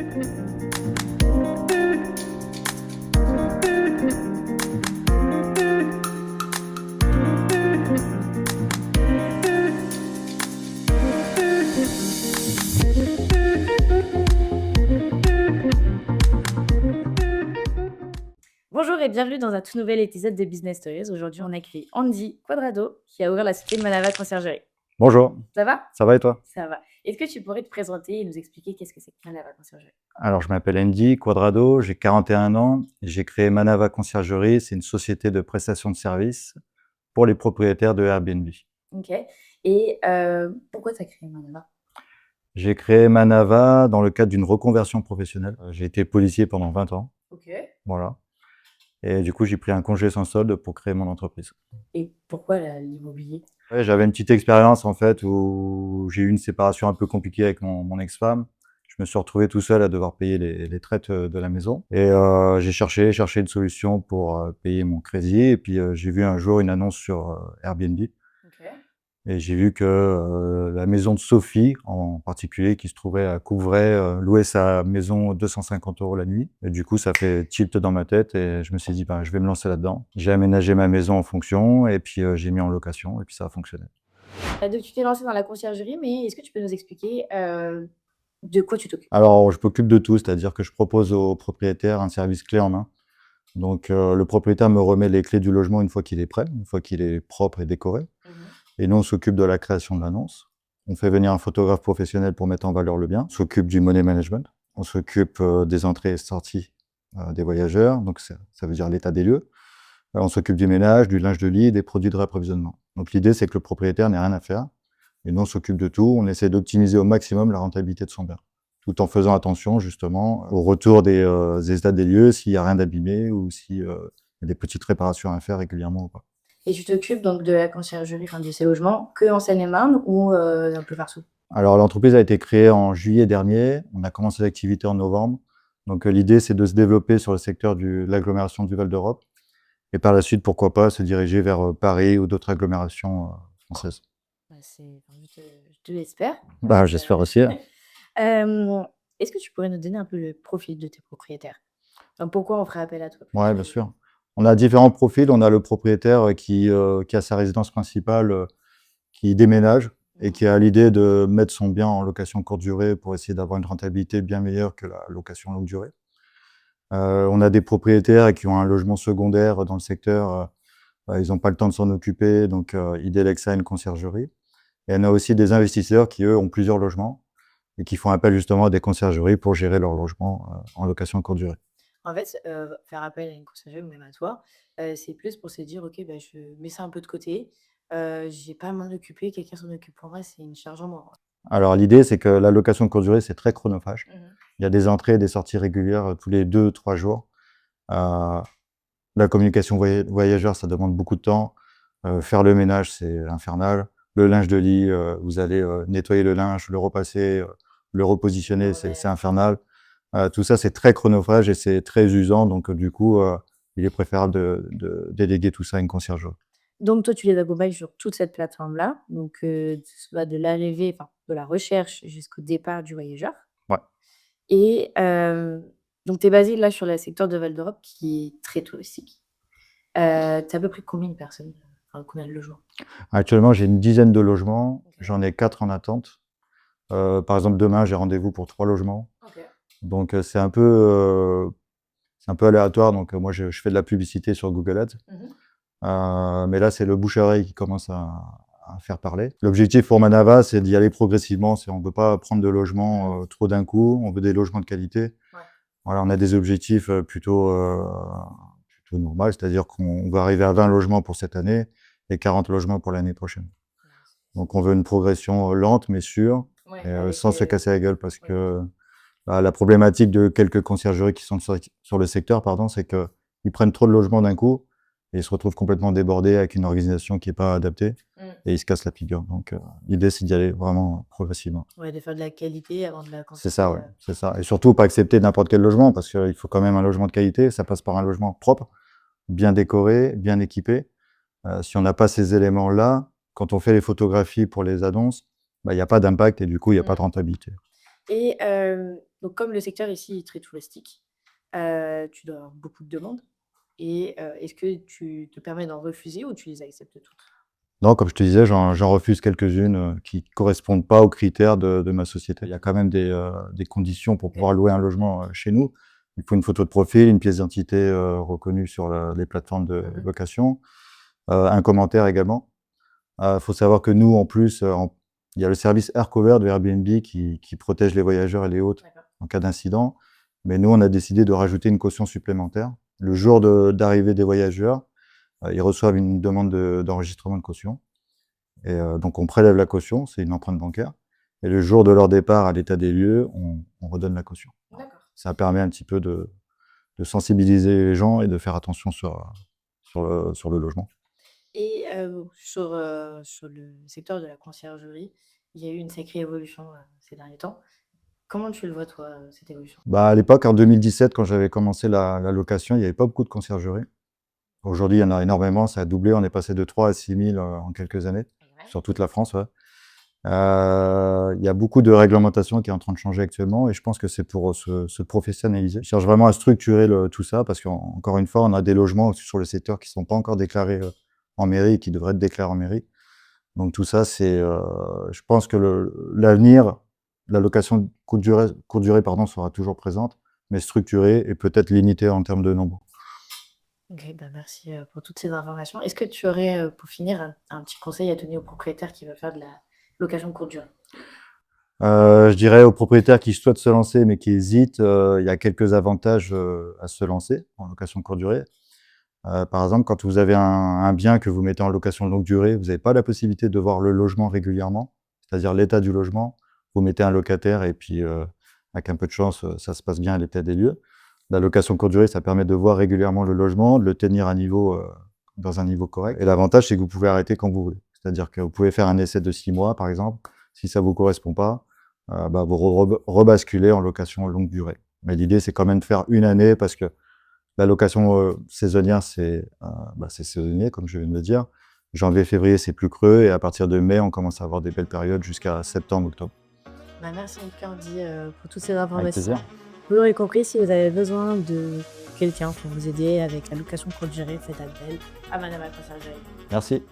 Bonjour et bienvenue dans un tout nouvel épisode de Business Stories. Aujourd'hui, on accueille Andy Quadrado qui a ouvert la société Manava Conciergerie. Bonjour, Ça va? ça va et toi? Ça va. Est-ce que tu pourrais te présenter et nous expliquer qu'est-ce que c'est que Manava Conciergerie? Alors, je m'appelle Andy Quadrado, j'ai 41 ans. J'ai créé Manava Conciergerie, c'est une société de prestation de services pour les propriétaires de Airbnb. Ok. Et pourquoi tu as créé Manava? J'ai créé Manava dans le cadre d'une reconversion professionnelle. J'ai été policier pendant 20 ans, Ok. voilà. Et du coup, j'ai pris un congé sans solde pour créer mon entreprise. Et pourquoi l'immobilier? Ouais, j'avais une petite expérience en fait où j'ai eu une séparation un peu compliquée avec mon ex-femme. Je me suis retrouvé tout seul à devoir payer les traites de la maison. Et j'ai cherché une solution pour payer mon crédit. Et puis j'ai vu un jour une annonce sur Airbnb. Ok. Et j'ai vu que la maison de Sophie, en particulier, qui se trouvait à Couvray, louait sa maison 250 € la nuit. Et du coup, ça fait tilt dans ma tête et je me suis dit, ben, je vais me lancer là-dedans. J'ai aménagé ma maison en fonction et puis j'ai mis en location et puis ça a fonctionné. Donc tu t'es lancé dans la conciergerie, mais est-ce que tu peux nous expliquer de quoi tu t'occupes? Alors, je m'occupe de tout, c'est-à-dire que je propose aux propriétaires un service clé en main. Donc, le propriétaire me remet les clés du logement une fois qu'il est prêt, une fois qu'il est propre et décoré. Et nous, on s'occupe de la création de l'annonce. On fait venir un photographe professionnel pour mettre en valeur le bien. On s'occupe du money management. On s'occupe des entrées et sorties des voyageurs. Donc, ça veut dire l'état des lieux. On s'occupe du ménage, du linge de lit et des produits de réapprovisionnement. Donc, l'idée, c'est que le propriétaire n'ait rien à faire. Et nous, on s'occupe de tout. On essaie d'optimiser au maximum la rentabilité de son bien, tout en faisant attention, justement, au retour des états des lieux, s'il n'y a rien d'abîmé ou s'il y a des petites réparations à faire régulièrement ou pas. Et tu t'occupes donc de la conciergerie, enfin de ces logements, que en Seine-et-Marne ou un peu partout? Alors, l'entreprise a été créée en juillet dernier. On a commencé l'activité en novembre. Donc, l'idée, c'est de se développer sur le secteur de l'agglomération du Val d'Europe. Et par la suite, pourquoi pas se diriger vers Paris ou d'autres agglomérations françaises. Bah, je te l'espère. Bah, j'espère aussi. Est-ce que tu pourrais nous donner un peu le profil de tes propriétaires? Enfin, pourquoi on ferait appel à toi Ouais, plutôt? bien sûr. On a différents profils. On a le propriétaire qui a sa résidence principale, qui déménage et qui a l'idée de mettre son bien en location courte durée pour essayer d'avoir une rentabilité bien meilleure que la location longue durée. On a des propriétaires qui ont un logement secondaire dans le secteur, ils n'ont pas le temps de s'en occuper, donc ils délèguent ça à une conciergerie. Et on a aussi des investisseurs qui, eux, ont plusieurs logements et qui font appel justement à des conciergeries pour gérer leur logement en location courte durée. En fait, faire appel à une conciergerie ou même à toi, c'est plus pour se dire: «OK, bah, je mets ça un peu de côté, j'ai pas à m'en occuper, quelqu'un s'en occupe pour moi, c'est une charge en moins». Alors l'idée, c'est que la location courte durée, c'est très chronophage. Mmh. Il y a des entrées et des sorties régulières tous les 2-3 jours. Euh, la communication voyageur, ça demande beaucoup de temps. Faire le ménage, c'est infernal. Le linge de lit, vous allez nettoyer le linge, le repasser, le repositionner, c'est infernal. Tout ça, c'est très chronophage et c'est très usant. Donc, du coup, il est préférable de déléguer tout ça à une conciergerie. Donc toi, tu les accompagnes sur toute cette plateforme-là, donc soit de l'arrivée, enfin, de la recherche jusqu'au départ du voyageur Ouais. et donc tu es basé là sur le secteur de Val d'Europe qui est très touristique. Tu as à peu près combien de personnes, enfin combien de logements? Actuellement, j'ai une dizaine de logements. OK. J'en ai 4 en attente. Par exemple, demain, j'ai rendez-vous pour 3 logements. OK. Donc, c'est un peu aléatoire. Donc, moi, je fais de la publicité sur Google Ads. Mais là, c'est le bouche-à-oreille qui commence à faire parler. L'objectif pour Manava, c'est d'y aller progressivement. On ne veut pas prendre de logements trop d'un coup. On veut des logements de qualité. Ouais. Voilà, on a des objectifs plutôt normaux, c'est-à-dire qu'on va arriver à 20 logements pour cette année et 40 logements pour l'année prochaine. Donc, on veut une progression lente mais sûre, Ouais, et avec sans se casser la gueule parce ouais. que la problématique de quelques conciergeries qui sont sur le secteur, pardon, c'est qu'ils prennent trop de logements d'un coup et ils se retrouvent complètement débordés avec une organisation qui n'est pas adaptée et ils se cassent la figure. Donc, l'idée, c'est d'y aller vraiment progressivement. Ouais, de faire de la qualité avant de la C'est quantité, ça, ouais, c'est ça. Et surtout, pas accepter n'importe quel logement parce qu'il faut quand même un logement de qualité. Ça passe par un logement propre, bien décoré, bien équipé. Si on n'a pas ces éléments-là, quand on fait les photographies pour les annonces, bah, il y a pas d'impact et du coup, il y a pas de rentabilité. Et Donc comme le secteur ici est très touristique, tu dois avoir beaucoup de demandes et est-ce que tu te permets d'en refuser ou tu les acceptes toutes? Non, comme je te disais, j'en refuse quelques-unes, qui correspondent pas aux critères de ma société. Il y a quand même des conditions pour OK. pouvoir louer un logement, chez nous. Il faut une photo de profil, une pièce d'identité, reconnue sur les plateformes de Mmh. location, un commentaire également. Faut savoir que nous, en plus, il y a le service AirCover de Airbnb qui protège les voyageurs et les hôtes D'accord. en cas d'incident. Mais nous, on a décidé de rajouter une caution supplémentaire. Le jour d'arrivée des voyageurs, ils reçoivent une demande d'enregistrement de caution et donc on prélève la caution, c'est une empreinte bancaire et le jour de leur départ à l'état des lieux, on redonne la caution. D'accord. Ça permet un petit peu de sensibiliser les gens et de faire attention sur le logement. Et sur le secteur de la conciergerie, il y a eu une sacrée évolution, ces derniers temps. Comment tu le vois toi, cette évolution? Bah, à l'époque, en 2017, quand j'avais commencé la location, il y avait pas beaucoup de conciergeries. Aujourd'hui, il y en a énormément, ça a doublé, on est passé de 3 à 6 000, en quelques années, Ouais. sur toute la France, ouais. Il y a beaucoup de réglementations qui est en train de changer actuellement et je pense que c'est pour, se professionnaliser. Je cherche vraiment à structurer tout ça parce qu'encore une fois, on a des logements sur le secteur qui ne sont pas encore déclarés, en mairie et qui devraient être déclarés en mairie. Donc tout ça, je pense que l'avenir, la location courte durée, pardon, sera toujours présente, mais structurée et peut-être limitée en termes de nombre. OK, bah, merci, pour toutes ces informations. Est-ce que tu aurais, pour finir, un petit conseil à donner aux propriétaires qui veulent faire de la location courte durée? Je dirais aux propriétaires qui souhaitent se lancer mais qui hésitent, il y a quelques avantages, à se lancer en location courte durée. Par exemple, quand vous avez un bien que vous mettez en location longue durée, vous n'avez pas la possibilité de voir le logement régulièrement, c'est-à-dire l'état du logement. Vous mettez un locataire et puis, avec un peu de chance, ça se passe bien à l'état des lieux. La location courte durée, ça permet de voir régulièrement le logement, de le tenir à niveau, dans un niveau correct et l'avantage, c'est que vous pouvez arrêter quand vous voulez. C'est-à-dire que vous pouvez faire un essai de 6 mois, par exemple. Si ça vous correspond pas, bah, vous rebasculez en location longue durée. Mais l'idée, c'est quand même de faire 1 année parce que la location, saisonnière, c'est saisonnier, comme je viens de le dire. Janvier, février, c'est plus creux et à partir de mai, on commence à avoir des belles périodes jusqu'à septembre, octobre. Bah, merci en tout cas Andy, pour toutes ces Avec informations. plaisir. Vous l'aurez compris, si vous avez besoin de quelqu'un pour vous aider avec la location courte durée, faites appel à madame la conciergerie. Merci.